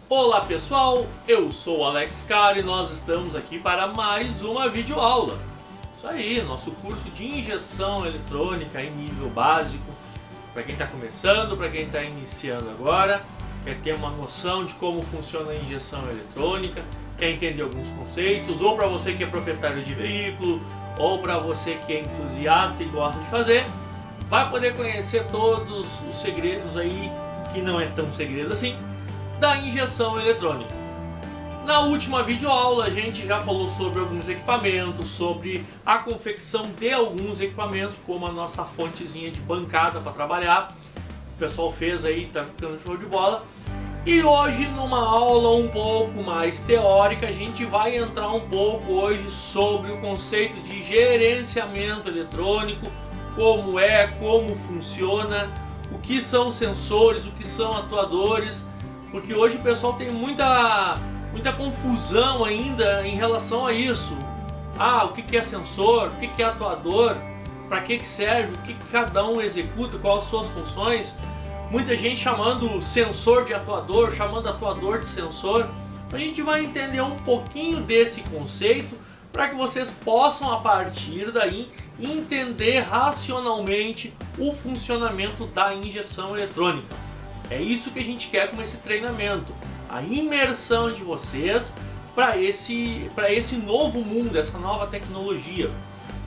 Olá pessoal, eu sou o Alex Caro e nós estamos aqui para mais uma videoaula. Isso aí, nosso curso de injeção eletrônica em nível básico, para quem está começando, para quem está iniciando agora, quer ter uma noção de como funciona a injeção eletrônica, quer entender alguns conceitos, ou para você que é proprietário de veículo, ou para você que é entusiasta e gosta de fazer, vai poder conhecer todos os segredos aí, que não é tão segredo assim, da injeção eletrônica. Na última videoaula a gente já falou sobre alguns equipamentos, sobre a confecção de alguns equipamentos, como a nossa fontezinha de bancada para trabalhar. O pessoal fez aí, tá ficando show de bola. E hoje, numa aula um pouco mais teórica, a gente vai entrar um pouco hoje sobre o conceito de gerenciamento eletrônico, como funciona, o que são sensores, o que são atuadores, porque hoje o pessoal tem muita confusão ainda em relação a isso. O que é sensor, o que é atuador, para que serve, o que cada um executa, quais as suas funções. Muita gente chamando sensor de atuador, chamando atuador de sensor. A gente vai entender um pouquinho desse conceito para que vocês possam, a partir daí, entender racionalmente o funcionamento da injeção eletrônica. É isso que a gente quer com esse treinamento, a imersão de vocês para esse novo mundo, essa nova tecnologia.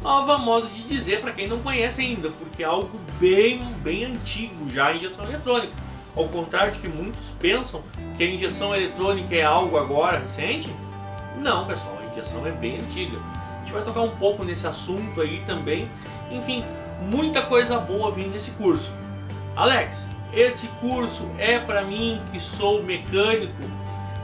Nova modo de dizer para quem não conhece ainda, porque é algo bem antigo já a injeção eletrônica. Ao contrário de que muitos pensam que a injeção eletrônica é algo agora recente, não pessoal, a injeção é bem antiga. A gente vai tocar um pouco nesse assunto aí também. Enfim, muita coisa boa vindo nesse curso. Alex, esse curso é para mim que sou mecânico?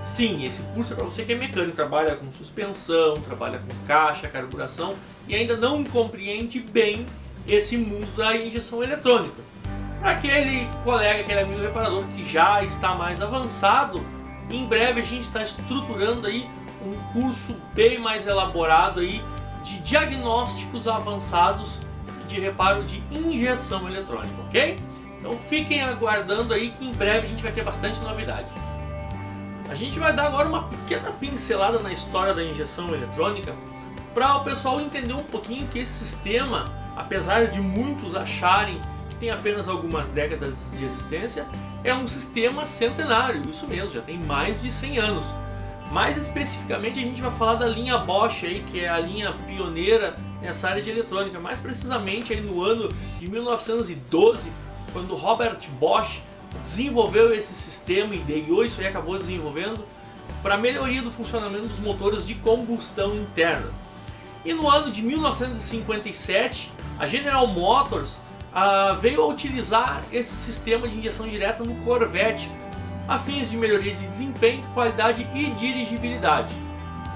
Sim, esse curso é para você que é mecânico, trabalha com suspensão, trabalha com caixa, carburação e ainda não compreende bem esse mundo da injeção eletrônica. Para aquele colega, aquele amigo reparador que já está mais avançado, em breve a gente está estruturando aí um curso bem mais elaborado aí de diagnósticos avançados de reparo de injeção eletrônica, ok? Então fiquem aguardando aí que em breve a gente vai ter bastante novidade. A gente vai dar agora uma pequena pincelada na história da injeção eletrônica para o pessoal entender um pouquinho que esse sistema, apesar de muitos acharem que tem apenas algumas décadas de existência, é um sistema centenário, isso mesmo, já tem mais de 100 anos. Mais especificamente a gente vai falar da linha Bosch aí, que é a linha pioneira nessa área de eletrônica, mais precisamente aí no ano de 1912, quando Robert Bosch desenvolveu esse sistema, ideou isso e acabou desenvolvendo para melhoria do funcionamento dos motores de combustão interna. E no ano de 1957, a General Motors veio a utilizar esse sistema de injeção direta no Corvette, a fins de melhoria de desempenho, qualidade e dirigibilidade.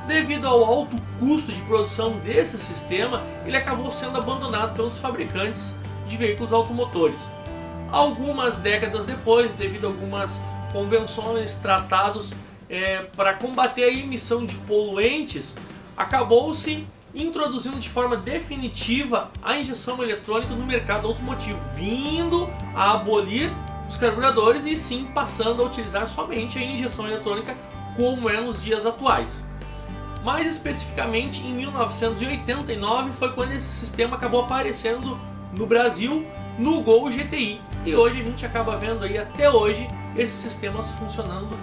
Devido ao alto custo de produção desse sistema, ele acabou sendo abandonado pelos fabricantes de veículos automotores. Algumas décadas depois, devido a algumas convenções, tratados para combater a emissão de poluentes, acabou-se introduzindo de forma definitiva a injeção eletrônica no mercado automotivo, vindo a abolir os carburadores e sim passando a utilizar somente a injeção eletrônica como é nos dias atuais. Mais especificamente em 1989 foi quando esse sistema acabou aparecendo no Brasil no Gol GTI, e hoje a gente acaba vendo aí até hoje esses sistemas funcionando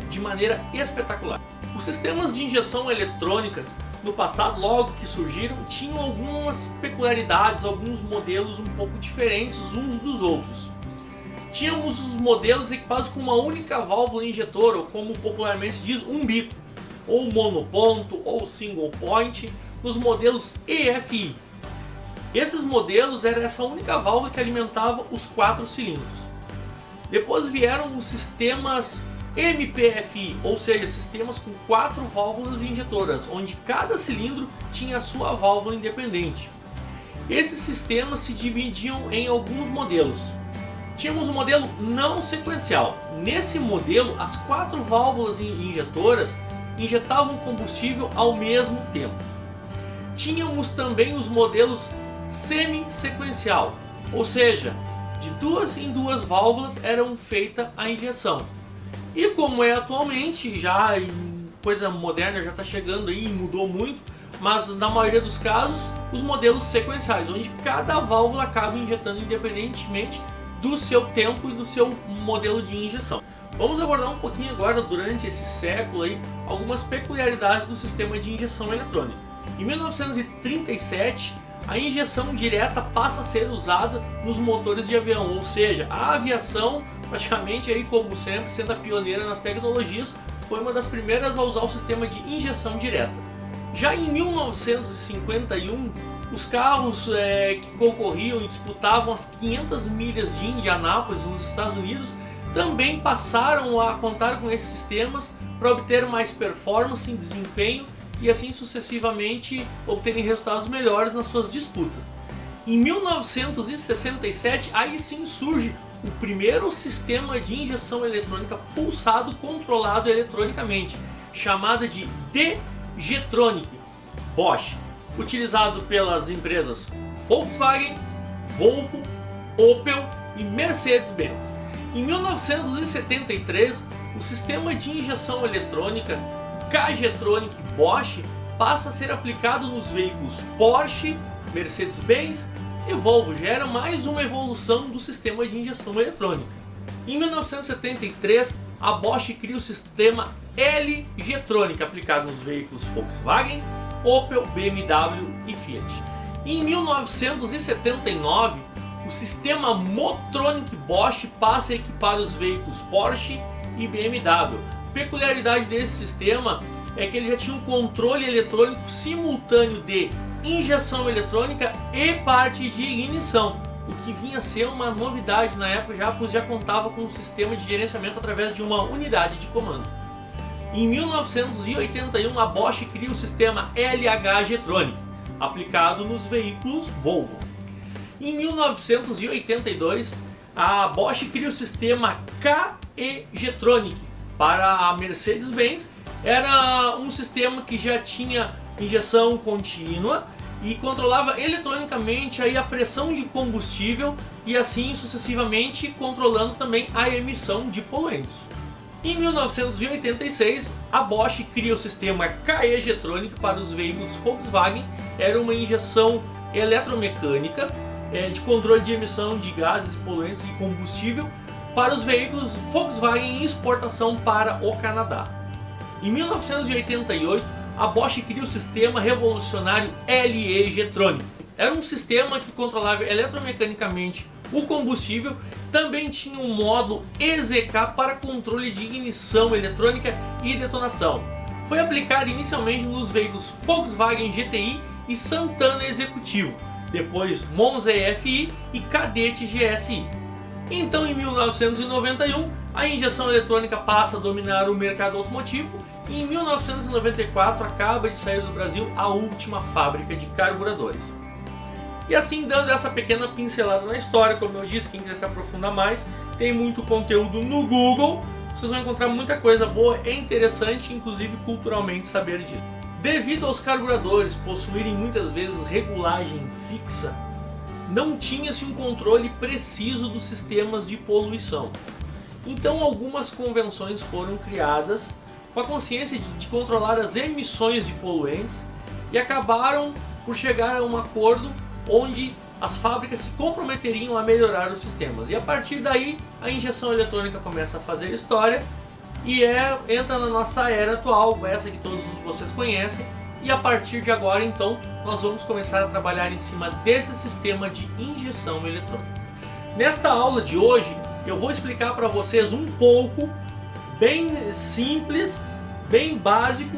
de maneira espetacular. Os sistemas de injeção eletrônicas no passado, logo que surgiram, tinham algumas peculiaridades, alguns modelos um pouco diferentes uns dos outros. Tínhamos os modelos equipados com uma única válvula injetora, ou como popularmente se diz, um bico, ou monoponto, ou single point, nos modelos EFI. Esses modelos era essa única válvula que alimentava os 4 cilindros. Depois vieram os sistemas MPFI, ou seja, sistemas com 4 válvulas injetoras, onde cada cilindro tinha a sua válvula independente. Esses sistemas se dividiam em alguns modelos. Tínhamos o modelo não sequencial. Nesse modelo, as 4 válvulas injetoras injetavam combustível ao mesmo tempo. Tínhamos também os modelos semi-sequencial, ou seja, de 2 em 2 válvulas eram feita a injeção. E como é atualmente, já coisa moderna já está chegando aí, mudou muito, mas na maioria dos casos os modelos sequenciais, onde cada válvula acaba injetando independentemente do seu tempo e do seu modelo de injeção. Vamos abordar um pouquinho agora, durante esse século aí, algumas peculiaridades do sistema de injeção eletrônica. Em 1937, a injeção direta passa a ser usada nos motores de avião, ou seja, a aviação, praticamente aí como sempre, sendo a pioneira nas tecnologias, foi uma das primeiras a usar o sistema de injeção direta. Já em 1951, os carros que concorriam e disputavam as 500 milhas de Indianápolis nos Estados Unidos também passaram a contar com esses sistemas para obter mais performance e desempenho e assim sucessivamente obterem resultados melhores nas suas disputas. Em 1967, aí sim surge o primeiro sistema de injeção eletrônica pulsado controlado eletronicamente, chamada de D-Jetronic Bosch, utilizado pelas empresas Volkswagen, Volvo, Opel e Mercedes-Benz. Em 1973, o sistema de injeção eletrônica K-Jetronic Bosch passa a ser aplicado nos veículos Porsche, Mercedes-Benz e Volvo. Já era mais uma evolução do sistema de injeção eletrônica. Em 1973, a Bosch cria o sistema L-Jetronic aplicado nos veículos Volkswagen, Opel, BMW e Fiat. Em 1979, o sistema Motronic Bosch passa a equipar os veículos Porsche e BMW. A peculiaridade desse sistema é que ele já tinha um controle eletrônico simultâneo de injeção eletrônica e parte de ignição, o que vinha a ser uma novidade na época, pois já contava com um sistema de gerenciamento através de uma unidade de comando. Em 1981, a Bosch cria o sistema LH-Jetronic, aplicado nos veículos Volvo. Em 1982, a Bosch cria o sistema KE-Jetronic para a Mercedes-Benz. Era um sistema que já tinha injeção contínua e controlava eletronicamente aí a pressão de combustível e assim sucessivamente controlando também a emissão de poluentes. Em 1986, a Bosch cria o sistema KE-Jetronic para os veículos Volkswagen. Era uma injeção eletromecânica de controle de emissão de gases, poluentes e combustível para os veículos Volkswagen em exportação para o Canadá. Em 1988, a Bosch cria o sistema revolucionário LE-Jetronic. Era um sistema que controlava eletromecanicamente o combustível, também tinha um módulo EZK para controle de ignição eletrônica e detonação. Foi aplicado inicialmente nos veículos Volkswagen GTI e Santana Executivo, depois Monza EFI e Cadete GSI. Então, em 1991, a injeção eletrônica passa a dominar o mercado automotivo e em 1994 acaba de sair do Brasil a última fábrica de carburadores. E assim, dando essa pequena pincelada na história, como eu disse, quem quiser se aprofundar mais, tem muito conteúdo no Google, vocês vão encontrar muita coisa boa e interessante, inclusive culturalmente, saber disso. Devido aos carburadores possuírem muitas vezes regulagem fixa, não tinha-se um controle preciso dos sistemas de poluição. Então algumas convenções foram criadas com a consciência de controlar as emissões de poluentes e acabaram por chegar a um acordo onde as fábricas se comprometeriam a melhorar os sistemas. E a partir daí a injeção eletrônica começa a fazer história e entra na nossa era atual, essa que todos vocês conhecem. E a partir de agora, então, nós vamos começar a trabalhar em cima desse sistema de injeção eletrônica. Nesta aula de hoje, eu vou explicar para vocês um pouco, bem simples, bem básico,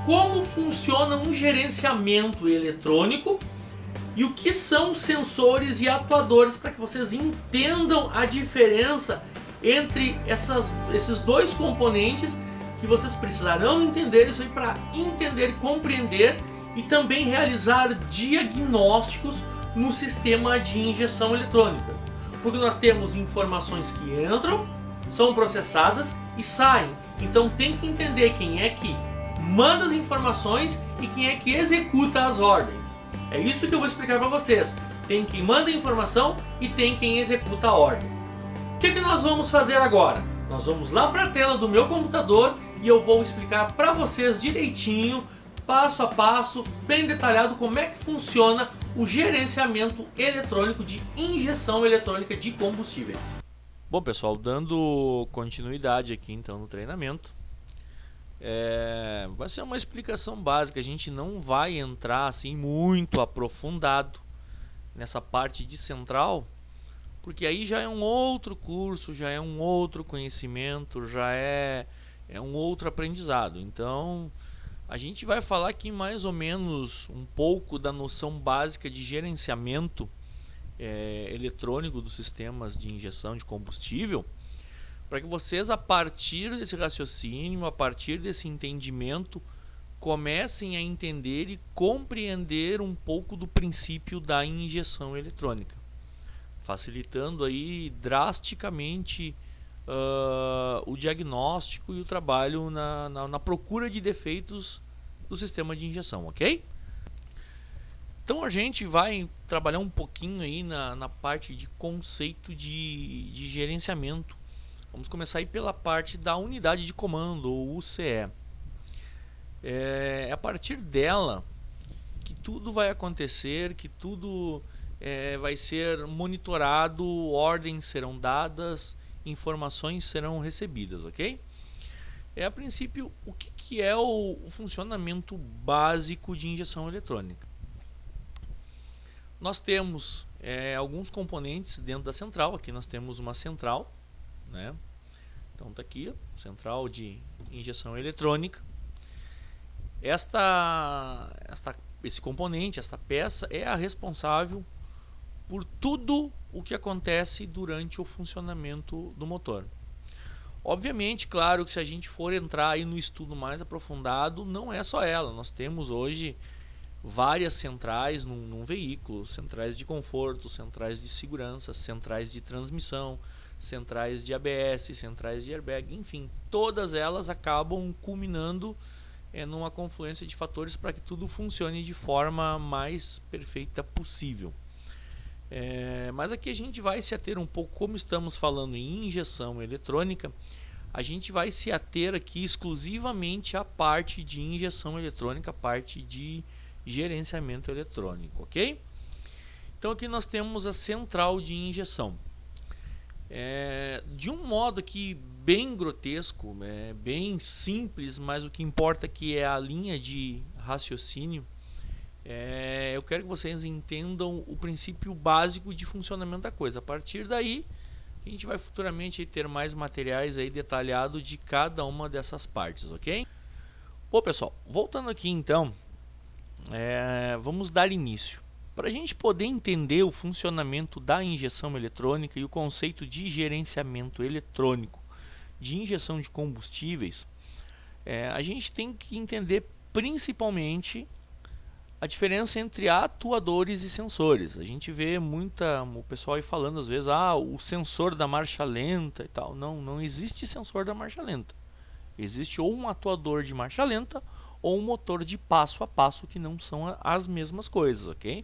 como funciona um gerenciamento eletrônico e o que são sensores e atuadores, para que vocês entendam a diferença entre esses dois componentes, que vocês precisarão entender isso aí para entender, compreender e também realizar diagnósticos no sistema de injeção eletrônica. Porque nós temos informações que entram, são processadas e saem. Então tem que entender quem é que manda as informações e quem é que executa as ordens. É isso que eu vou explicar para vocês. Tem quem manda a informação e tem quem executa a ordem. O que nós vamos fazer agora? Nós vamos lá para a tela do meu computador e eu vou explicar para vocês direitinho, passo a passo, bem detalhado, como é que funciona o gerenciamento eletrônico de injeção eletrônica de combustíveis. Bom pessoal, dando continuidade aqui então no treinamento, vai ser uma explicação básica, a gente não vai entrar assim muito aprofundado nessa parte de central, porque aí já é um outro curso, já é um outro conhecimento, já é um outro aprendizado. Então a gente vai falar aqui mais ou menos um pouco da noção básica de gerenciamento eletrônico dos sistemas de injeção de combustível, para que vocês, a partir desse raciocínio, a partir desse entendimento, comecem a entender e compreender um pouco do princípio da injeção eletrônica, facilitando aí drasticamente o diagnóstico e o trabalho na procura de defeitos do sistema de injeção, ok? Então a gente vai trabalhar um pouquinho aí na parte de conceito de gerenciamento. Vamos começar aí pela parte da unidade de comando, ou UCE. É a partir dela que tudo vai acontecer, que tudo vai ser monitorado, ordens serão dadas, informações serão recebidas, ok? A princípio, o que é o funcionamento básico de injeção eletrônica? Nós temos alguns componentes dentro da central. Aqui nós temos uma central, né? Então está aqui, central de injeção eletrônica. Esse componente, esta peça, é a responsável por tudo o que acontece durante o funcionamento do motor. Obviamente, claro que se a gente for entrar aí no estudo mais aprofundado, não é só ela. Nós temos hoje várias centrais num veículo, centrais de conforto, centrais de segurança, centrais de transmissão, centrais de ABS, centrais de airbag, enfim, todas elas acabam culminando numa confluência de fatores para que tudo funcione de forma mais perfeita possível. Mas aqui a gente vai se ater um pouco, como estamos falando em injeção eletrônica, a gente vai se ater aqui exclusivamente à parte de injeção eletrônica, a parte de gerenciamento eletrônico, ok? Então aqui nós temos a central de injeção. De um modo aqui bem grotesco, bem simples, mas o que importa aqui é a linha de raciocínio. Eu quero que vocês entendam o princípio básico de funcionamento da coisa. A partir daí, a gente vai futuramente ter mais materiais aí detalhados de cada uma dessas partes, ok? Bom pessoal, voltando aqui então, vamos dar início. Para a gente poder entender o funcionamento da injeção eletrônica e o conceito de gerenciamento eletrônico de injeção de combustíveis, a gente tem que entender principalmente a diferença entre atuadores e sensores. A gente vê o pessoal aí falando às vezes, o sensor da marcha lenta e tal. Não existe sensor da marcha lenta. Existe ou um atuador de marcha lenta ou um motor de passo a passo, que não são as mesmas coisas, ok?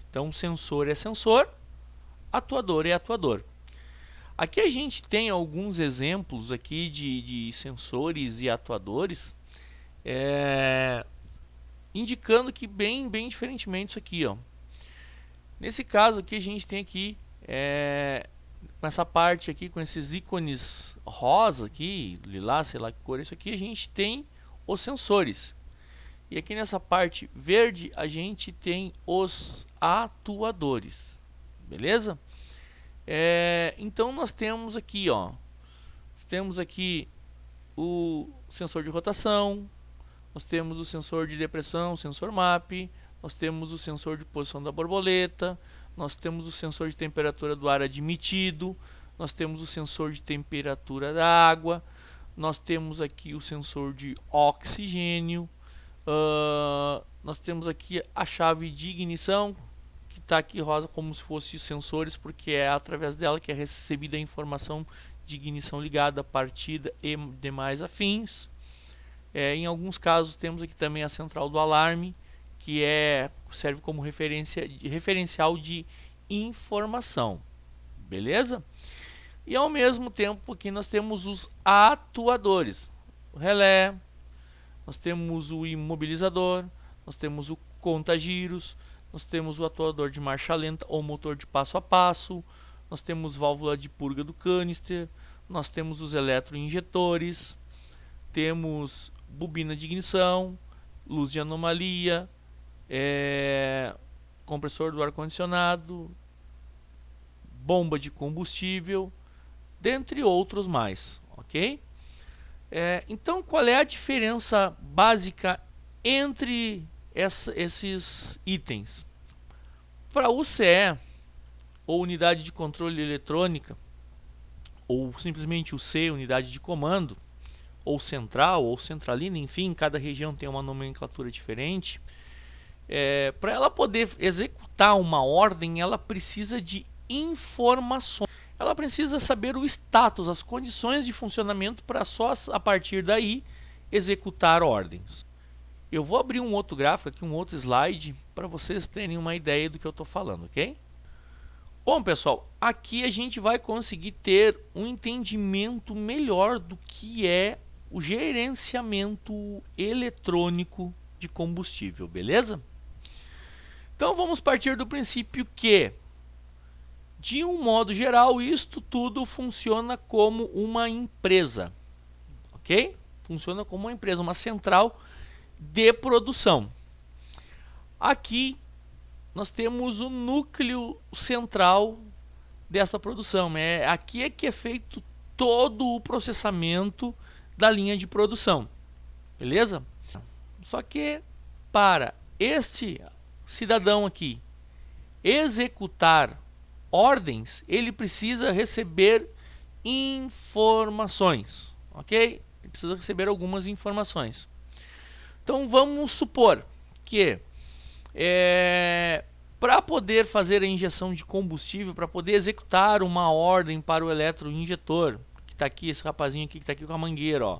Então sensor é sensor, atuador é atuador. Aqui a gente tem alguns exemplos aqui de sensores e atuadores, indicando que bem diferentemente isso aqui, ó. Nesse caso aqui a gente tem aqui com essa parte aqui, com esses ícones rosa aqui, lilás, sei lá que cor é isso aqui, a gente tem os sensores. E aqui nessa parte verde a gente tem os atuadores, beleza? Então nós temos aqui, ó, temos aqui o sensor de rotação, nós temos o sensor de depressão, o sensor MAP, nós temos o sensor de posição da borboleta, nós temos o sensor de temperatura do ar admitido, nós temos o sensor de temperatura da água, nós temos aqui o sensor de oxigênio, nós temos aqui a chave de ignição, que está aqui rosa como se fosse sensores, porque é através dela que é recebida a informação de ignição ligada, partida e demais afins. Em alguns casos temos aqui também a central do alarme, que serve como referencial de informação, beleza? E ao mesmo tempo aqui nós temos os atuadores, o relé, nós temos o imobilizador, nós temos o contagiros, nós temos o atuador de marcha lenta ou motor de passo a passo, nós temos válvula de purga do canister, nós temos os eletroinjetores, temos bobina de ignição, luz de anomalia, compressor do ar-condicionado, bomba de combustível, dentre outros mais, ok? Então, qual é a diferença básica entre esses itens? Para UCE, ou unidade de controle eletrônica, ou simplesmente UC, unidade de comando, ou central, ou centralina, enfim, cada região tem uma nomenclatura diferente. Para ela poder executar uma ordem, ela precisa de informações. Ela precisa saber o status, as condições de funcionamento para só a partir daí executar ordens. Eu vou abrir um outro gráfico aqui, um outro slide, para vocês terem uma ideia do que eu estou falando, ok? Bom, pessoal, aqui a gente vai conseguir ter um entendimento melhor do que é o gerenciamento eletrônico de combustível, beleza? Então vamos partir do princípio que, de um modo geral, isto tudo funciona como uma empresa, ok? Funciona como uma empresa, uma central de produção. Aqui nós temos o núcleo central desta produção. Aqui é que é feito todo o processamento da linha de produção, beleza? Só que para este cidadão aqui executar ordens, ele precisa receber informações, ok? Ele precisa receber algumas informações. Então vamos supor que para poder fazer a injeção de combustível, para poder executar uma ordem para o eletroinjetor, que está aqui, esse rapazinho aqui que está aqui com a mangueira, ó,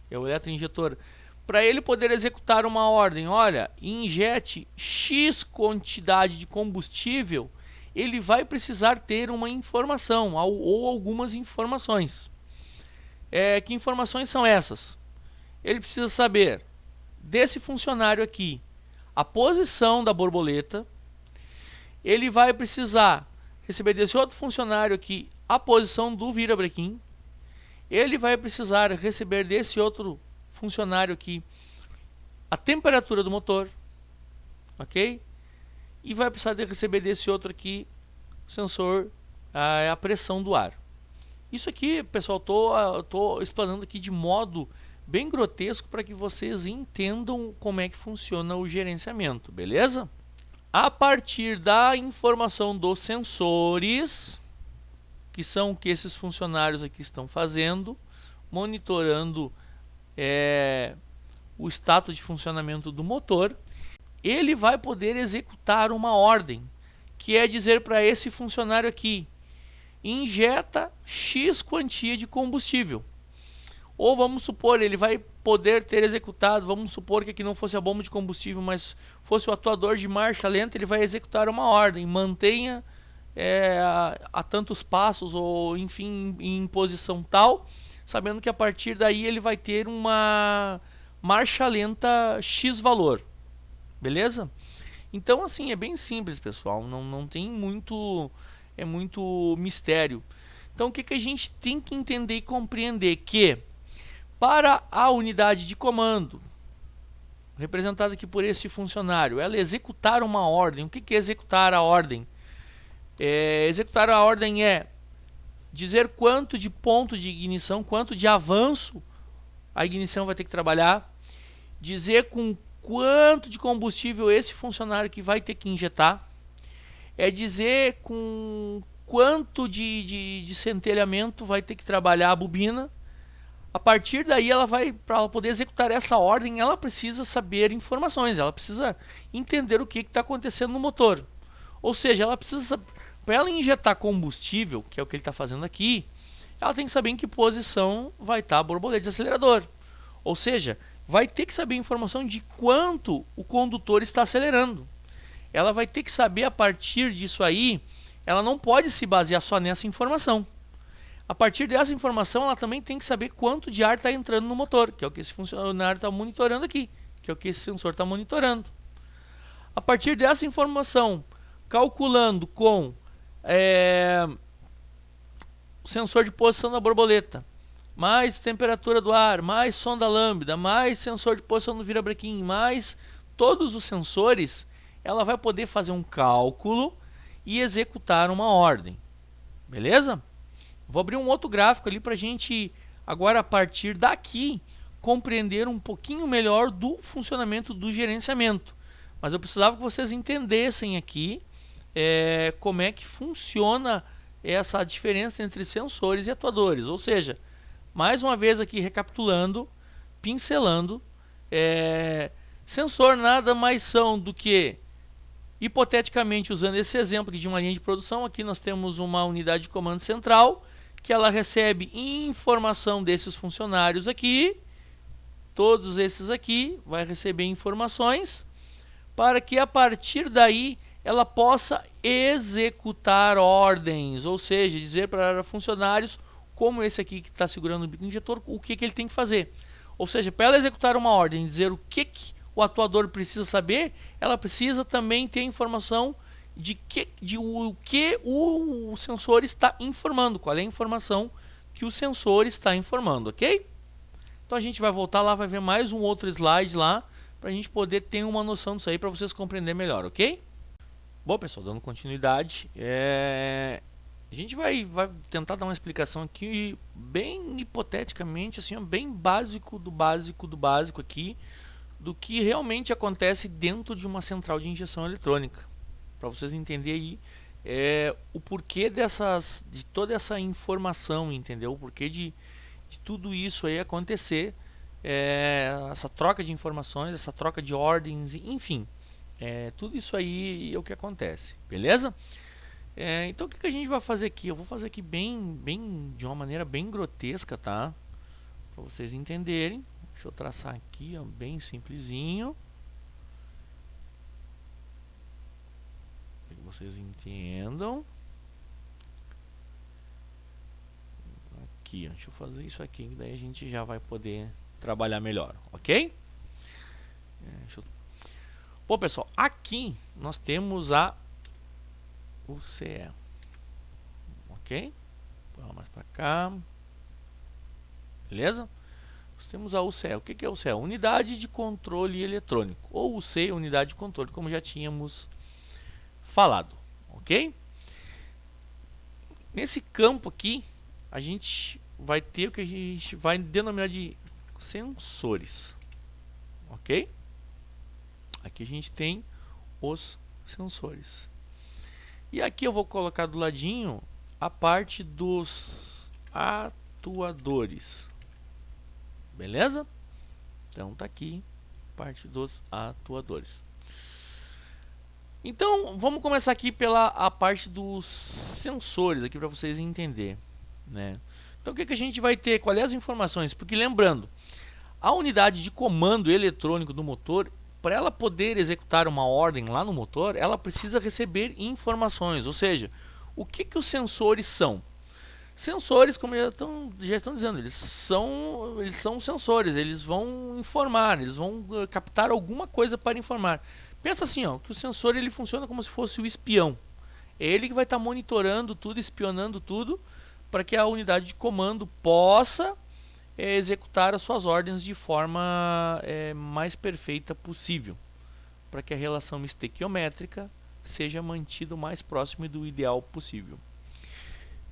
é o eletroinjetor. Para ele poder executar uma ordem, olha, injete X quantidade de combustível, ele vai precisar ter uma informação ou algumas informações. Que informações são essas? Ele precisa saber desse funcionário aqui a posição da borboleta. Ele vai precisar receber desse outro funcionário aqui a posição do virabrequim. Ele vai precisar receber desse outro funcionário aqui a temperatura do motor, ok? E vai precisar de receber desse outro aqui sensor a pressão do ar. Isso aqui, pessoal, tô explanando aqui de modo bem grotesco para que vocês entendam como é que funciona o gerenciamento, beleza? A partir da informação dos sensores, que são o que esses funcionários aqui estão fazendo, monitorando o status de funcionamento do motor, ele vai poder executar uma ordem, que é dizer para esse funcionário aqui, injeta X quantia de combustível. Ou vamos supor, ele vai poder ter executado, vamos supor que aqui não fosse a bomba de combustível, mas fosse o atuador de marcha lenta, ele vai executar uma ordem, mantenha a tantos passos, ou enfim, em posição tal, sabendo que a partir daí ele vai ter uma marcha lenta X valor, beleza? Então assim, é bem simples, pessoal, não tem muito mistério. Então o que a gente tem que entender e compreender? Que para a unidade de comando, representada aqui por esse funcionário, ela executar uma ordem. O que é executar a ordem? Executar a ordem é dizer quanto de ponto de ignição, quanto de avanço a ignição vai ter que trabalhar, dizer com quanto de combustível esse funcionário que vai ter que injetar, dizer com quanto de centelhamento vai ter que trabalhar a bobina. A partir daí, para ela poder executar essa ordem, ela precisa saber informações, ela precisa entender o que está acontecendo no motor. Ou seja, ela precisa, para ela injetar combustível, que é o que ele está fazendo aqui, ela tem que saber em que posição vai estar a borboleta de acelerador. Ou seja, vai ter que saber a informação de quanto o condutor está acelerando. Ela vai ter que saber, a partir disso aí, ela não pode se basear só nessa informação. A partir dessa informação, ela também tem que saber quanto de ar está entrando no motor, que é o que esse funcionário está monitorando aqui, que é o que esse sensor está monitorando. A partir dessa informação, calculando com o sensor de posição da borboleta, mais temperatura do ar, mais sonda lambda, mais sensor de posição do virabrequim, mais todos os sensores, ela vai poder fazer um cálculo e executar uma ordem. Beleza? Vou abrir um outro gráfico ali para a gente, agora a partir daqui, compreender um pouquinho melhor do funcionamento do gerenciamento. Mas eu precisava que vocês entendessem aqui como é que funciona essa diferença entre sensores e atuadores. Ou seja, mais uma vez aqui recapitulando, pincelando, sensor nada mais são do que, hipoteticamente usando esse exemplo aqui de uma linha de produção, aqui nós temos uma unidade de comando central, que ela recebe informação desses funcionários aqui, todos esses aqui, vai receber informações, para que a partir daí ela possa executar ordens, ou seja, dizer para funcionários, como esse aqui que está segurando o bico injetor, o que ele tem que fazer. Ou seja, para ela executar uma ordem, dizer o que o atuador precisa saber, ela precisa também ter informação de o que o sensor está informando, qual é a informação que o sensor está informando, ok? Então a gente vai voltar lá, vai ver mais um outro slide lá, para a gente poder ter uma noção disso aí, para vocês compreenderem melhor, ok? Bom, pessoal, dando continuidade, a gente vai tentar dar uma explicação aqui, bem hipoteticamente, assim, bem básico do básico aqui, do que realmente acontece dentro de uma central de injeção eletrônica, para vocês entenderem aí o porquê de toda essa informação, entendeu? O porquê de tudo isso aí acontecer, essa troca de informações, essa troca de ordens, enfim, tudo isso aí é o que acontece, beleza? Então o que a gente vai fazer aqui? Eu vou fazer aqui de uma maneira bem grotesca, tá? Para vocês entenderem. Deixa eu traçar aqui, ó, bem simplesinho, para que vocês entendam. Aqui, ó, deixa eu fazer isso aqui, daí a gente já vai poder trabalhar melhor, ok? Bom, pessoal, aqui nós temos o CE, ok? Vamos mais para cá, beleza? Nós temos a UCE. O que é a UCE? Unidade de Controle Eletrônico, ou UC, Unidade de Controle, como já tínhamos falado, ok? Nesse campo aqui, a gente vai ter o que a gente vai denominar de sensores, ok? Aqui a gente tem os sensores. E aqui eu vou colocar do ladinho a parte dos atuadores. Beleza? Então tá aqui a parte dos atuadores. Então vamos começar aqui pela a parte dos sensores aqui para vocês entenderem, né? Então o que a gente vai ter? Quais as informações? Porque lembrando, a unidade de comando eletrônico do motor, para ela poder executar uma ordem lá no motor, ela precisa receber informações, ou seja, o que os sensores são? Sensores, como já estão dizendo, eles são sensores, eles vão informar, eles vão captar alguma coisa para informar. Pensa assim, ó, que o sensor ele funciona como se fosse o espião. É ele que vai estar monitorando tudo, espionando tudo, para que a unidade de comando possa executar as suas ordens de forma mais perfeita possível, para que a relação estequiométrica seja mantida o mais próximo do ideal possível.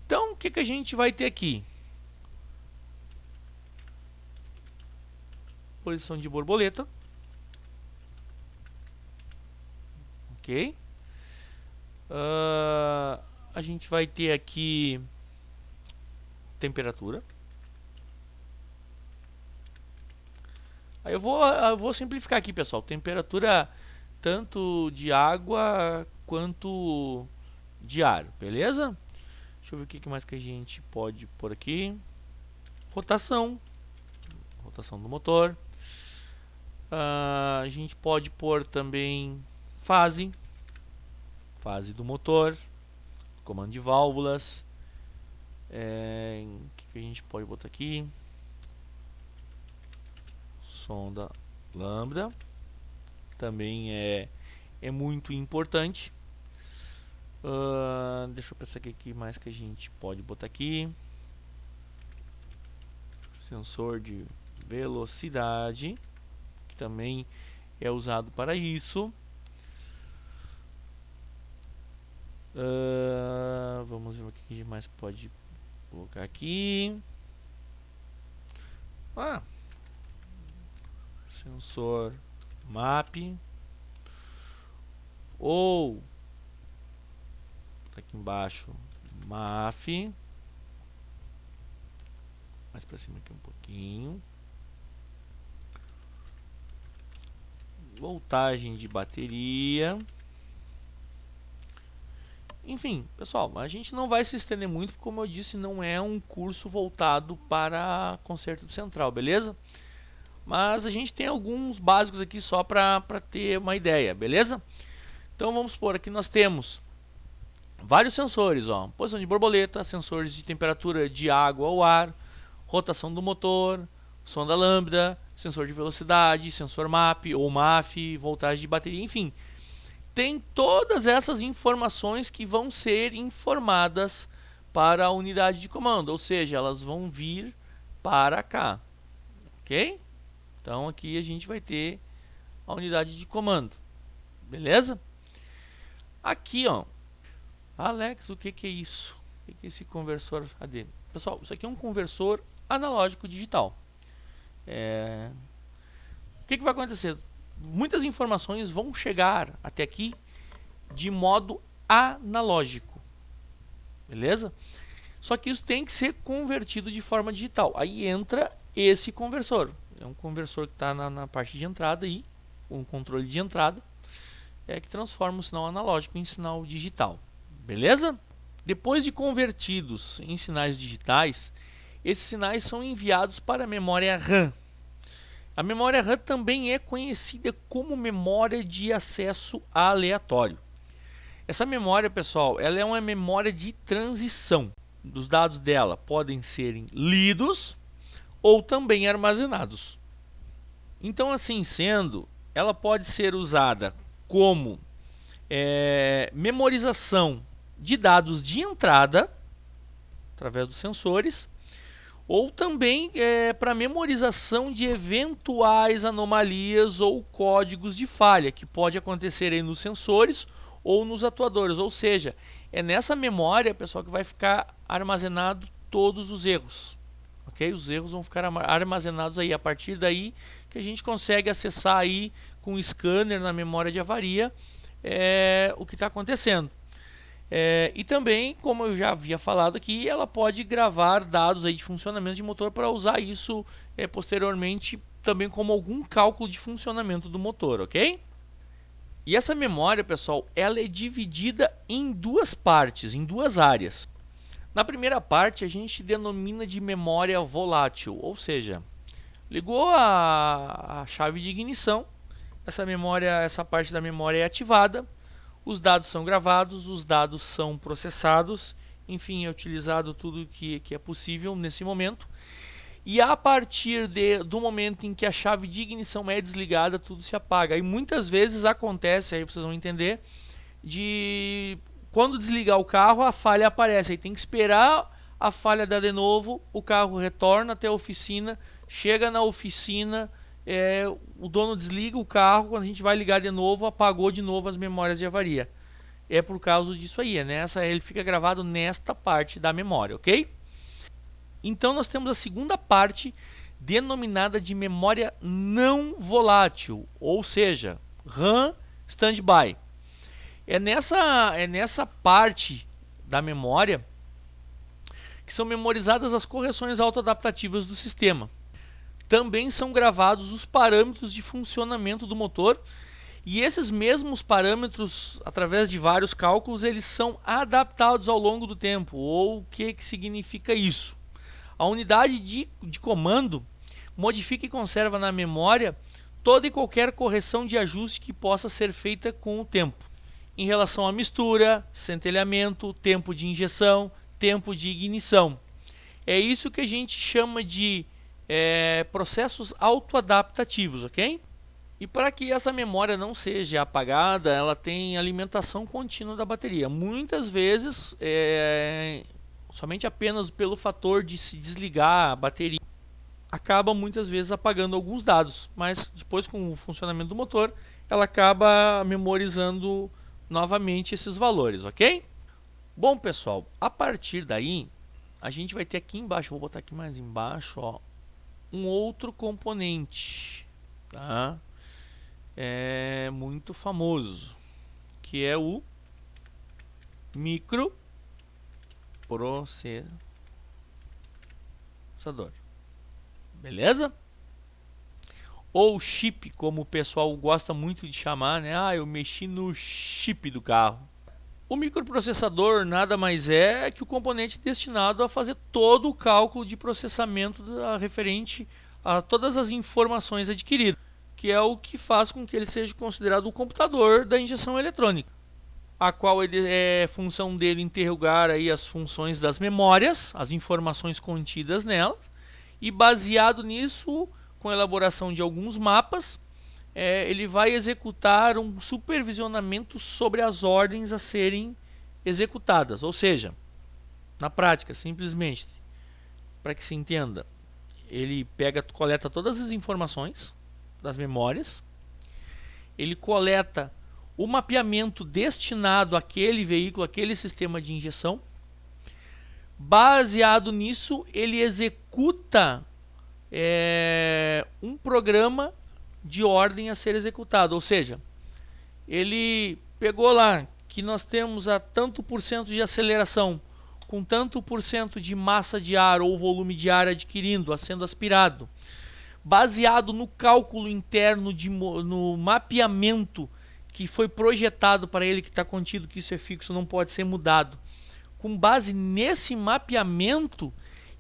Então, o que a gente vai ter aqui? Posição de borboleta. Ok. A gente vai ter aqui temperatura. Aí eu vou simplificar aqui, pessoal. Temperatura tanto de água quanto de ar, beleza? Deixa eu ver o que mais que a gente pode pôr aqui. Rotação do motor. A gente pode pôr também fase do motor, comando de válvulas, O que a gente pode botar aqui? Sonda lambda também é muito importante. Deixa eu pensar aqui mais que a gente pode botar aqui. Sensor de velocidade, que também é usado para isso. Vamos ver o que a gente mais pode colocar aqui. Sensor MAP, ou tá aqui embaixo MAF, mais para cima aqui um pouquinho. Voltagem de bateria. Enfim, pessoal, a gente não vai se estender muito, como eu disse, não é um curso voltado para conserto central, beleza? Mas a gente tem alguns básicos aqui só para ter uma ideia, beleza? Então vamos supor, aqui nós temos vários sensores, ó, posição de borboleta, sensores de temperatura de água ou ar, rotação do motor, sonda lambda, sensor de velocidade, sensor MAP ou MAF, voltagem de bateria, enfim. Tem todas essas informações que vão ser informadas para a unidade de comando, ou seja, elas vão vir para cá, ok? Então aqui a gente vai ter a unidade de comando, beleza? Aqui, ó, Alex, o que é isso? O que é esse conversor AD? Pessoal, isso aqui é um conversor analógico digital. O que vai acontecer? Muitas informações vão chegar até aqui de modo analógico, beleza? Só que isso tem que ser convertido de forma digital. Aí entra esse conversor. É um conversor que está na parte de entrada aí, um controle de entrada, que transforma o sinal analógico em sinal digital, beleza? Depois de convertidos em sinais digitais, esses sinais são enviados para a memória RAM. A memória RAM também é conhecida como memória de acesso aleatório. Essa memória, pessoal, ela é uma memória de transição. Os dados dela podem serem lidos ou também armazenados. Então, assim sendo, ela pode ser usada como memorização de dados de entrada, através dos sensores, ou também para memorização de eventuais anomalias ou códigos de falha que pode acontecer aí nos sensores ou nos atuadores, ou seja, é nessa memória, pessoal, que vai ficar armazenado todos os erros, ok? Os erros vão ficar armazenados aí, a partir daí que a gente consegue acessar aí com o scanner na memória de avaria o que está acontecendo. E também, como eu já havia falado aqui, ela pode gravar dados aí de funcionamento de motor para usar isso posteriormente também como algum cálculo de funcionamento do motor, ok? E essa memória, pessoal, ela é dividida em duas partes, em duas áreas. Na primeira parte a gente denomina de memória volátil, ou seja, ligou a chave de ignição, essa parte da memória é ativada, os dados são gravados, os dados são processados, enfim, é utilizado tudo que é possível nesse momento. E a partir do momento em que a chave de ignição é desligada, tudo se apaga. E muitas vezes acontece, aí vocês vão entender, de quando desligar o carro, a falha aparece. Aí tem que esperar a falha dar de novo, o carro retorna até a oficina, chega na oficina, o dono desliga o carro, quando a gente vai ligar de novo, apagou de novo as memórias de avaria. É por causa disso aí, ele fica gravado nesta parte da memória, ok? Então nós temos a segunda parte, denominada de memória não volátil, ou seja, RAM standby. É nessa parte da memória que são memorizadas as correções autoadaptativas do sistema. Também são gravados os parâmetros de funcionamento do motor, e esses mesmos parâmetros, através de vários cálculos, eles são adaptados ao longo do tempo. Ou o que significa isso? A unidade de comando modifica e conserva na memória toda e qualquer correção de ajuste que possa ser feita com o tempo, em relação à mistura, centelhamento, tempo de injeção, tempo de ignição. É isso que a gente chama de processos autoadaptativos, ok? E para que essa memória não seja apagada, ela tem alimentação contínua da bateria. Muitas vezes, somente apenas pelo fator de se desligar a bateria, acaba muitas vezes apagando alguns dados, mas depois com o funcionamento do motor, ela acaba memorizando novamente esses valores, ok? Bom, pessoal, a partir daí, a gente vai ter aqui embaixo, vou botar aqui mais embaixo, ó, um outro componente, tá? É muito famoso, que é o microprocessador. Beleza? Ou chip, como o pessoal gosta muito de chamar, né? Ah, eu mexi no chip do carro. O microprocessador nada mais é que o componente destinado a fazer todo o cálculo de processamento referente a todas as informações adquiridas, que é o que faz com que ele seja considerado o computador da injeção eletrônica, a qual função dele interrogar aí as funções das memórias, as informações contidas nelas, e baseado nisso, com a elaboração de alguns mapas, ele vai executar um supervisionamento sobre as ordens a serem executadas. Ou seja, na prática, simplesmente, para que se entenda, ele coleta todas as informações das memórias, ele coleta o mapeamento destinado àquele veículo, àquele sistema de injeção. Baseado nisso, ele executa um programa de ordem a ser executado, ou seja, ele pegou lá que nós temos a tanto por cento de aceleração, com tanto por cento de massa de ar ou volume de ar adquirindo, sendo aspirado, baseado no cálculo interno, no mapeamento que foi projetado para ele, que está contido, que isso é fixo, não pode ser mudado. Com base nesse mapeamento,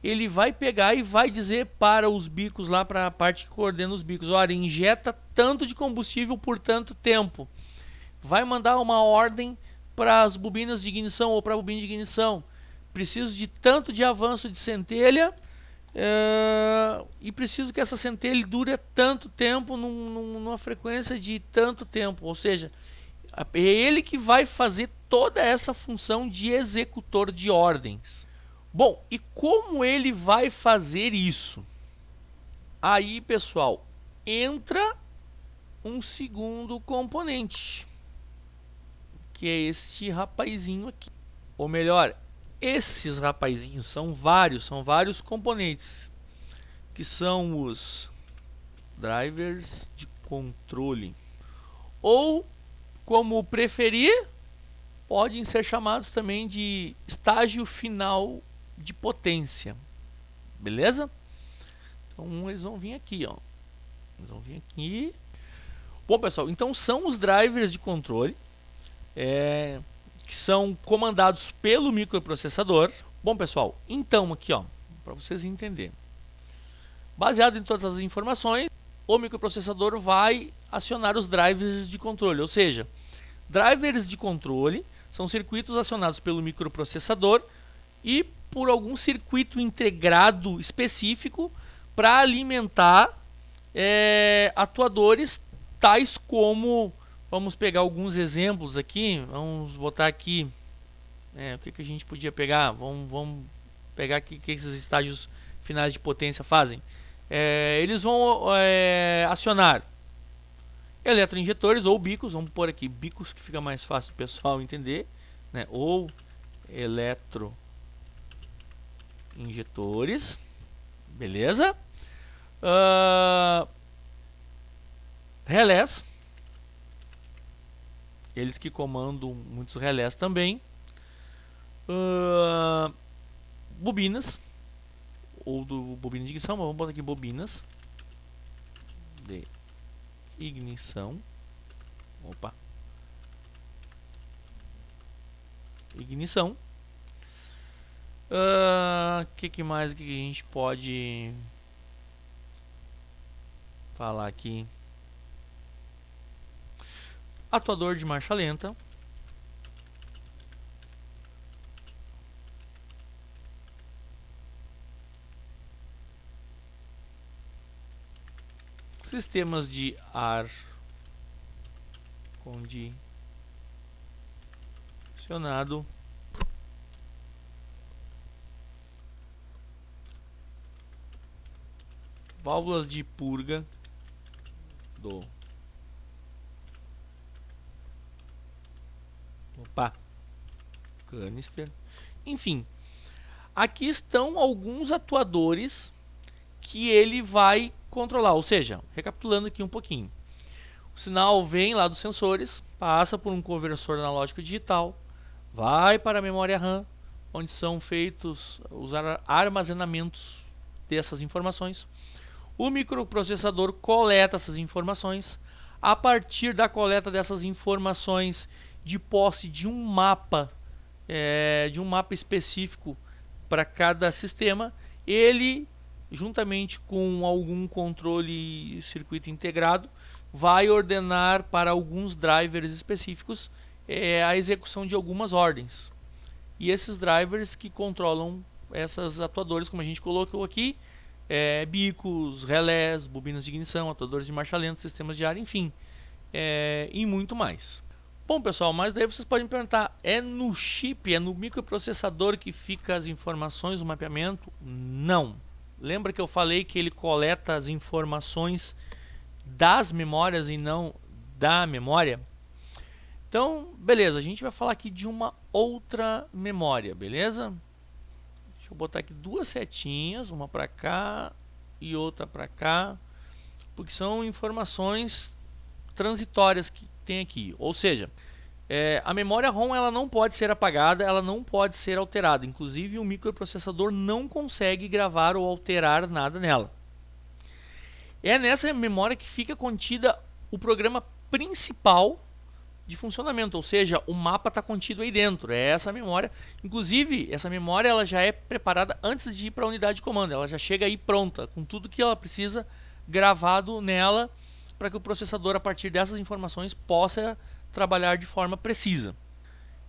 ele vai pegar e vai dizer para os bicos lá, para a parte que coordena os bicos, olha, injeta tanto de combustível por tanto tempo. Vai mandar uma ordem para as bobinas de ignição ou para a bobina de ignição. Preciso de tanto de avanço de centelha e preciso que essa centelha dure tanto tempo numa frequência de tanto tempo. Ou seja, é ele que vai fazer toda essa função de executor de ordens. Bom, e como ele vai fazer isso? Aí, pessoal, entra um segundo componente, que é este rapazinho aqui. Ou melhor, esses rapazinhos são vários componentes, que são os drivers de controle. Ou, como preferir, podem ser chamados também de estágio final de potência, beleza? Então eles vão vir aqui, ó. Eles vão vir aqui. Bom, pessoal, então são os drivers de controle que são comandados pelo microprocessador. Bom, pessoal, então aqui, ó, para vocês entenderem, baseado em todas as informações, o microprocessador vai acionar os drivers de controle, ou seja, drivers de controle são circuitos acionados pelo microprocessador e por algum circuito integrado específico para alimentar atuadores tais como, vamos pegar alguns exemplos aqui, vamos botar aqui, o que a gente podia pegar, vamos pegar aqui que esses estágios finais de potência fazem. Eles vão acionar eletroinjetores ou bicos, vamos pôr aqui bicos que fica mais fácil o pessoal entender, né? Ou eletroinjetores, beleza? Relés, eles que comandam muitos relés também. Bobinas, ou do bobina de ignição, mas vamos botar aqui bobinas de ignição. Opa. Ignição. Que mais que a gente pode falar aqui? Atuador de marcha lenta. sistemas de ar condicionado, válvulas de purga do canister. Enfim, aqui estão alguns atuadores que ele vai controlar. Ou seja, recapitulando aqui um pouquinho, o sinal vem lá dos sensores, passa por um conversor analógico digital, vai para a memória RAM, onde são feitos os armazenamentos dessas informações. O microprocessador coleta essas informações. A partir da coleta dessas informações, de posse de um mapa específico para cada sistema, ele, juntamente com algum controle circuito integrado, vai ordenar para alguns drivers específicos a execução de algumas ordens. E esses drivers que controlam esses atuadores, como a gente colocou aqui, bicos, relés, bobinas de ignição, atuadores de marcha lenta, sistemas de ar, enfim, e muito mais. Bom, pessoal, mas daí vocês podem perguntar, é no chip, é no microprocessador que fica as informações do mapeamento? Não. Lembra que eu falei que ele coleta as informações das memórias e não da memória? Então, beleza, a gente vai falar aqui de uma outra memória, beleza? Deixa eu botar aqui duas setinhas, uma para cá e outra para cá, porque são informações transitórias que tem aqui. Ou seja, a memória ROM ela não pode ser apagada, ela não pode ser alterada. Inclusive, o microprocessador não consegue gravar ou alterar nada nela. É nessa memória que fica contida o programa principal de funcionamento, ou seja, o mapa está contido aí dentro. É essa memória. Inclusive, essa memória ela já é preparada antes de ir para a unidade de comando. Ela já chega aí pronta, com tudo que ela precisa gravado nela, para que o processador, a partir dessas informações, possa trabalhar de forma precisa.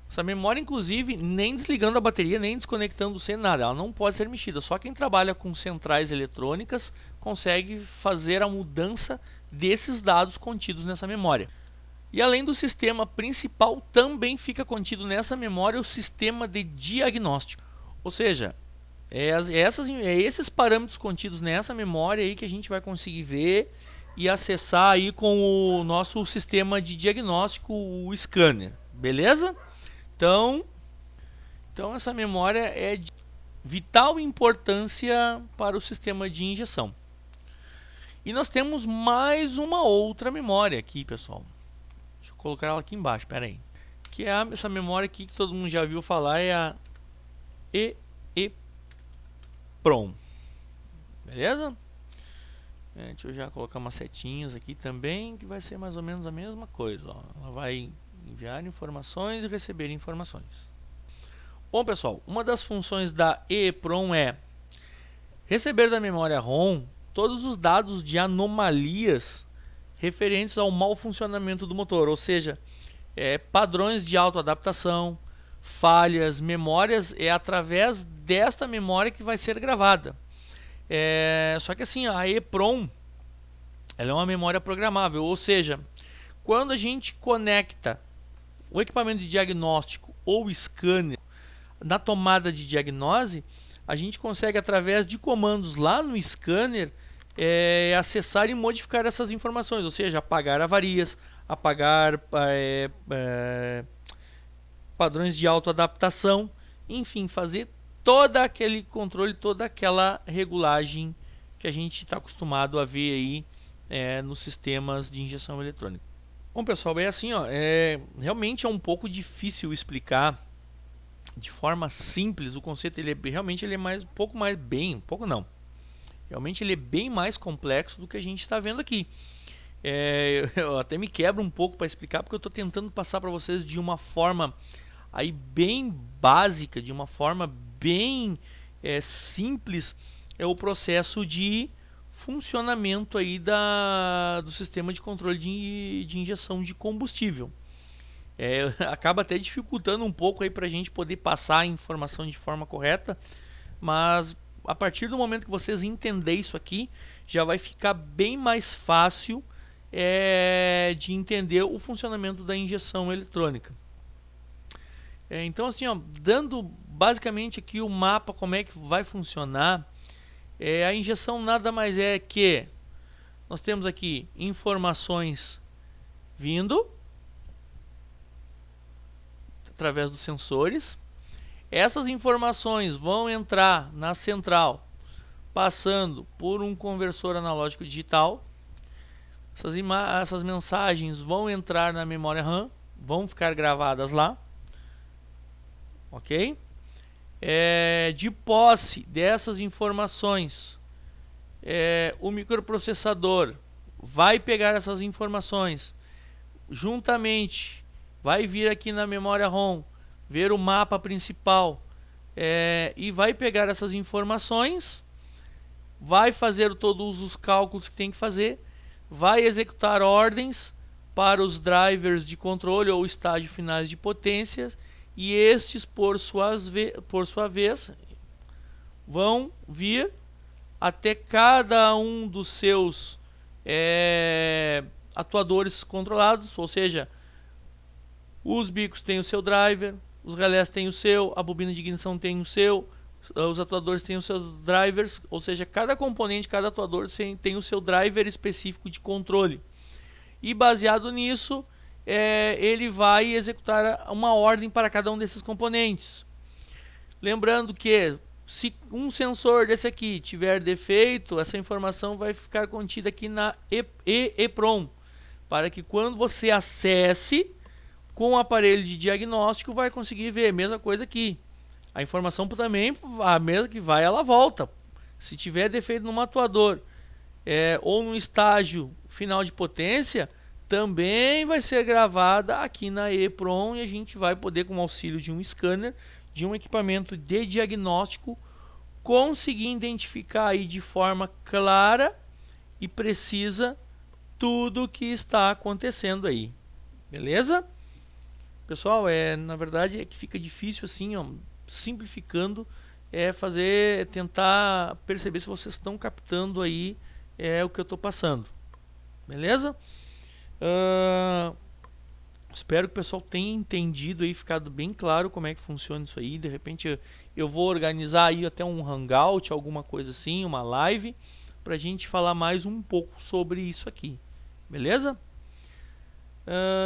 Essa memória, inclusive, nem desligando a bateria, nem desconectando sem nada, ela não pode ser mexida. Só quem trabalha com centrais eletrônicas consegue fazer a mudança desses dados contidos nessa memória. E além do sistema principal, também fica contido nessa memória o sistema de diagnóstico. Ou seja, esses parâmetros contidos nessa memória aí que a gente vai conseguir ver e acessar aí com o nosso sistema de diagnóstico, o scanner, beleza? Então essa memória é de vital importância para o sistema de injeção. E nós temos mais uma outra memória aqui, pessoal. Deixa eu colocar ela aqui embaixo, pera aí. Que é essa memória aqui que todo mundo já viu falar, é a EEPROM. Beleza? Deixa eu já colocar umas setinhas aqui também, que vai ser mais ou menos a mesma coisa. Ó. Ela vai enviar informações e receber informações. Bom, pessoal, uma das funções da EEPROM é receber da memória ROM todos os dados de anomalias referentes ao mau funcionamento do motor, ou seja, padrões de autoadaptação, falhas, memórias, é através desta memória que vai ser gravada. Só que assim, a EEPROM ela é uma memória programável, ou seja, quando a gente conecta o equipamento de diagnóstico ou scanner na tomada de diagnose, a gente consegue, através de comandos lá no scanner, acessar e modificar essas informações, ou seja, apagar avarias, apagar padrões de autoadaptação, enfim, fazer todo aquele controle, toda aquela regulagem que a gente está acostumado a ver aí nos sistemas de injeção eletrônica. Bom, pessoal, é assim, ó, realmente é um pouco difícil explicar de forma simples o conceito. Realmente ele é realmente ele é bem mais complexo do que a gente está vendo aqui. Eu até me quebro um pouco para explicar, porque eu estou tentando passar para vocês de uma forma aí bem básica, de uma forma bem simples, o processo de funcionamento aí do sistema de controle de injeção de combustível. Acaba até dificultando um pouco aí para a gente poder passar a informação de forma correta, mas a partir do momento que vocês entenderem isso aqui, já vai ficar bem mais fácil de entender o funcionamento da injeção eletrônica. Então assim, ó, dando basicamente aqui o mapa como é que vai funcionar, a injeção nada mais é que nós temos aqui informações vindo através dos sensores. Essas informações vão entrar na central, passando por um conversor analógico digital. Essas mensagens vão entrar na memória RAM, vão ficar gravadas lá, ok? De posse dessas informações, o microprocessador vai pegar essas informações, juntamente vai vir aqui na memória ROM, ver o mapa principal, e vai pegar essas informações, vai fazer todos os cálculos que tem que fazer, vai executar ordens para os drivers de controle ou estágio finais de potência, e estes, por sua vez, vão vir até cada um dos seus atuadores controlados, ou seja, os bicos têm o seu driver, os relés têm o seu, a bobina de ignição tem o seu, os atuadores têm os seus drivers, ou seja, cada componente, cada atuador tem o seu driver específico de controle. E baseado nisso, ele vai executar uma ordem para cada um desses componentes. Lembrando que se um sensor desse aqui tiver defeito, essa informação vai ficar contida aqui na EEPROM, para que quando você acesse com o aparelho de diagnóstico, vai conseguir ver. Mesma coisa aqui. A informação também, a mesma que vai, ela volta. Se tiver defeito no atuador ou no estágio final de potência, também vai ser gravada aqui na EEPROM, e a gente vai poder, com o auxílio de um scanner, de um equipamento de diagnóstico, conseguir identificar aí de forma clara e precisa tudo o que está acontecendo aí. Beleza? Pessoal, na verdade é que fica difícil assim, ó, simplificando, tentar perceber se vocês estão captando aí o que eu estou passando. Beleza? Espero que o pessoal tenha entendido aí, ficado bem claro como é que funciona isso aí. De repente eu vou organizar aí até um hangout, alguma coisa assim, uma live, pra gente falar mais um pouco sobre isso aqui. Beleza?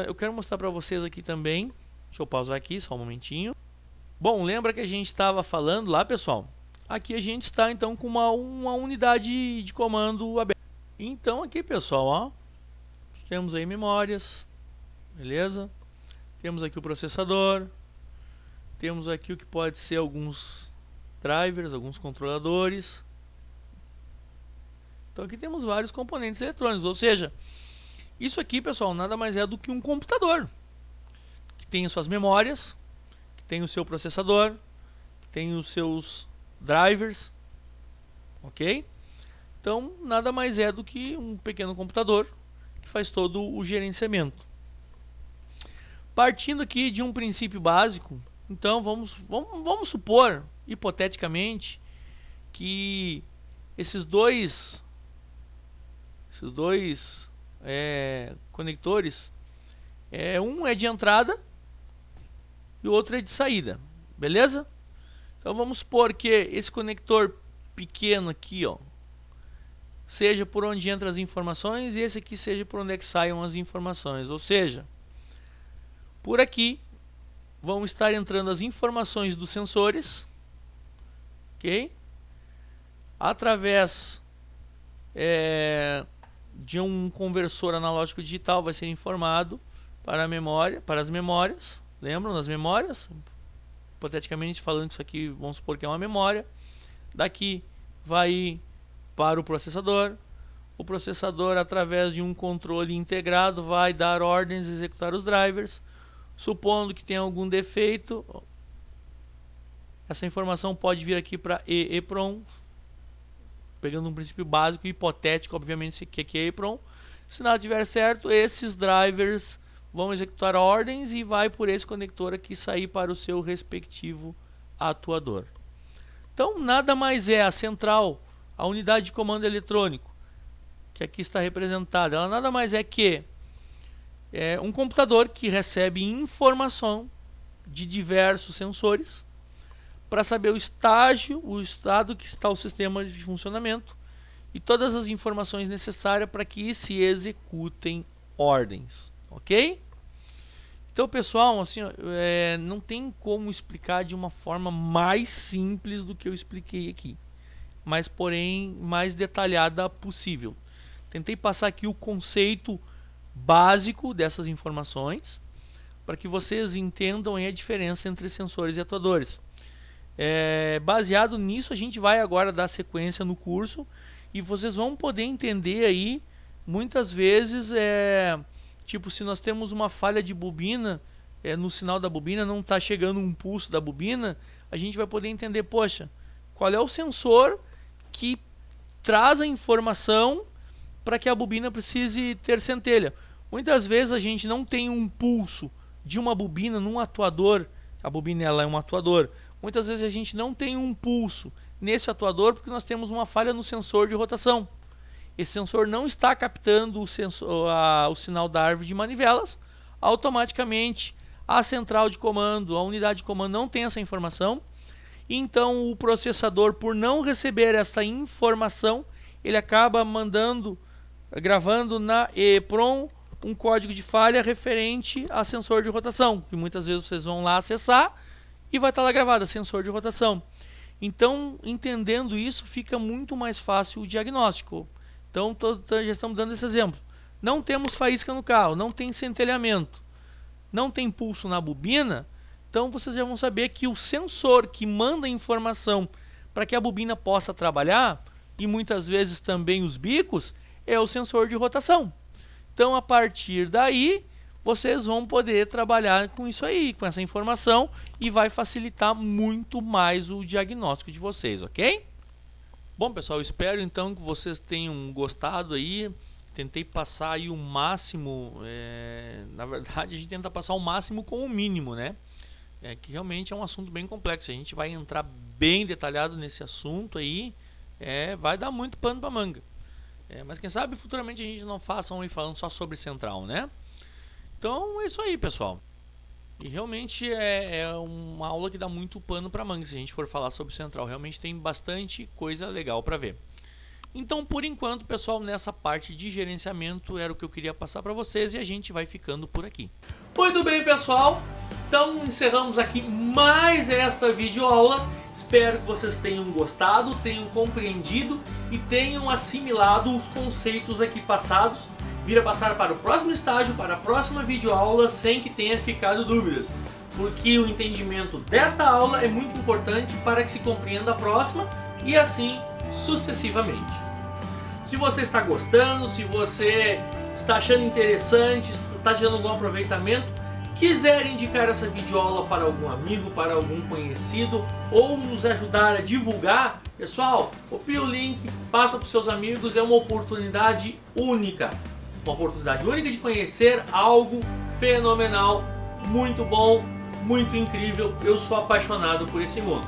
Eu quero mostrar para vocês aqui também. Deixa eu pausar aqui só um momentinho. Bom, lembra que a gente estava falando lá, pessoal? Aqui a gente está então com uma unidade de comando aberta. Então aqui, pessoal, ó, temos aí memórias, beleza? Temos aqui o processador, temos aqui o que pode ser alguns drivers, alguns controladores. Então aqui temos vários componentes eletrônicos, ou seja, isso aqui, pessoal, nada mais é do que um computador que tem as suas memórias, que tem o seu processador, que tem os seus drivers, ok? Então, nada mais é do que um pequeno computador que faz todo o gerenciamento. Partindo aqui de um princípio básico, então vamos supor, hipoteticamente, que esses dois conectores, um é de entrada e o outro é de saída, beleza? Então vamos supor que esse conector pequeno aqui, ó, seja por onde entram as informações, e esse aqui seja por onde é que saiam as informações, ou seja, por aqui vão estar entrando as informações dos sensores, ok? Através de um conversor analógico digital vai ser informado para a memória, para as memórias. Lembram das memórias? Hipoteticamente falando, isso aqui vamos supor que é uma memória. Daqui vai ir para o processador. O processador, através de um controle integrado, vai dar ordens e executar os drivers. Supondo que tenha algum defeito, essa informação pode vir aqui para EEPROM, pegando um princípio básico e hipotético, obviamente, que é EEPROM. Se nada estiver certo, esses drivers vão executar ordens e vai por esse conector aqui sair para o seu respectivo atuador. Então, nada mais é a central, a unidade de comando eletrônico. que aqui está representada, ela nada mais é que um computador que recebe informação de diversos sensores para saber o estado que está o sistema de funcionamento e todas as informações necessárias para que se executem ordens, ok? Então, pessoal, assim, não tem como explicar de uma forma mais simples do que eu expliquei aqui, mas porém mais detalhada possível. Tentei passar aqui o conceito básico dessas informações para que vocês entendam a diferença entre sensores e atuadores. Baseado nisso, a gente vai agora dar sequência no curso e vocês vão poder entender aí, muitas vezes, tipo, se nós temos uma falha de bobina, no sinal da bobina, não está chegando um pulso da bobina, a gente vai poder entender, poxa, qual é o sensor que traz a informação para que a bobina precise ter centelha. Muitas vezes a gente não tem um pulso de uma bobina num atuador, a bobina ela é um atuador. Muitas vezes a gente não tem um pulso nesse atuador porque nós temos uma falha no sensor de rotação. Esse sensor não está captando o sinal da árvore de manivelas. Automaticamente a central de comando, a unidade de comando não tem essa informação. Então o processador, por não receber essa informação, ele acaba gravando na EEPROM um código de falha referente a sensor de rotação, que muitas vezes vocês vão lá acessar e vai estar lá gravado, sensor de rotação. Então, entendendo isso, fica muito mais fácil o diagnóstico. Então, já estamos dando esse exemplo. Não temos faísca no carro, não tem centelhamento, não tem pulso na bobina, então vocês já vão saber que o sensor que manda a informação para que a bobina possa trabalhar, e muitas vezes também os bicos, é o sensor de rotação. Então, a partir daí, vocês vão poder trabalhar com isso aí, com essa informação, e vai facilitar muito mais o diagnóstico de vocês, ok? Bom, pessoal, espero então que vocês tenham gostado aí. Tentei passar aí o máximo, na verdade a gente tenta passar o máximo com o mínimo, né? Que realmente é um assunto bem complexo. A gente vai entrar bem detalhado nesse assunto aí, vai dar muito pano para manga. Mas quem sabe futuramente a gente não faça um aí falando só sobre central, né? Então é isso aí, pessoal. E realmente é uma aula que dá muito pano para manga se a gente for falar sobre central. Realmente tem bastante coisa legal para ver. Então, por enquanto, pessoal, nessa parte de gerenciamento era o que eu queria passar para vocês e a gente vai ficando por aqui. Muito bem, pessoal. Então, encerramos aqui mais esta videoaula. Espero que vocês tenham gostado, tenham compreendido e tenham assimilado os conceitos aqui passados. Vira passar para o próximo estágio, para a próxima videoaula, sem que tenha ficado dúvidas. Porque o entendimento desta aula é muito importante para que se compreenda a próxima e assim sucessivamente. Se você está gostando, se você está achando interessante, está gerando algum aproveitamento, quiser indicar essa videoaula para algum amigo, para algum conhecido ou nos ajudar a divulgar, pessoal, copia o link, passa para os seus amigos, é uma oportunidade única. Uma oportunidade única de conhecer algo fenomenal, muito bom, muito incrível. Eu sou apaixonado por esse mundo.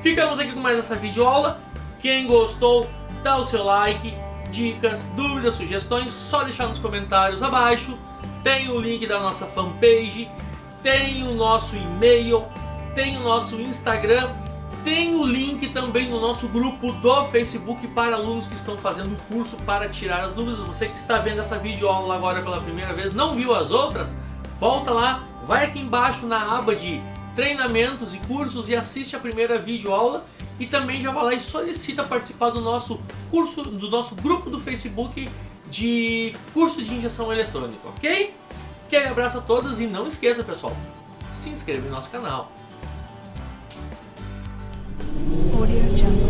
Ficamos aqui com mais essa videoaula. Quem gostou, dá o seu like, dicas, dúvidas, sugestões, só deixar nos comentários abaixo. Tem o link da nossa fanpage, tem o nosso e-mail, tem o nosso Instagram, tem o link também no nosso grupo do Facebook para alunos que estão fazendo o curso para tirar as dúvidas. Você que está vendo essa videoaula agora pela primeira vez, não viu as outras? Volta lá, vai aqui embaixo na aba de treinamentos e cursos e assiste a primeira videoaula. E também já vai lá e solicita participar do nosso curso, do nosso grupo do Facebook de curso de injeção eletrônica, ok? Aquele abraço a todos e não esqueça, pessoal, se inscreva no nosso canal. Audio Jungle.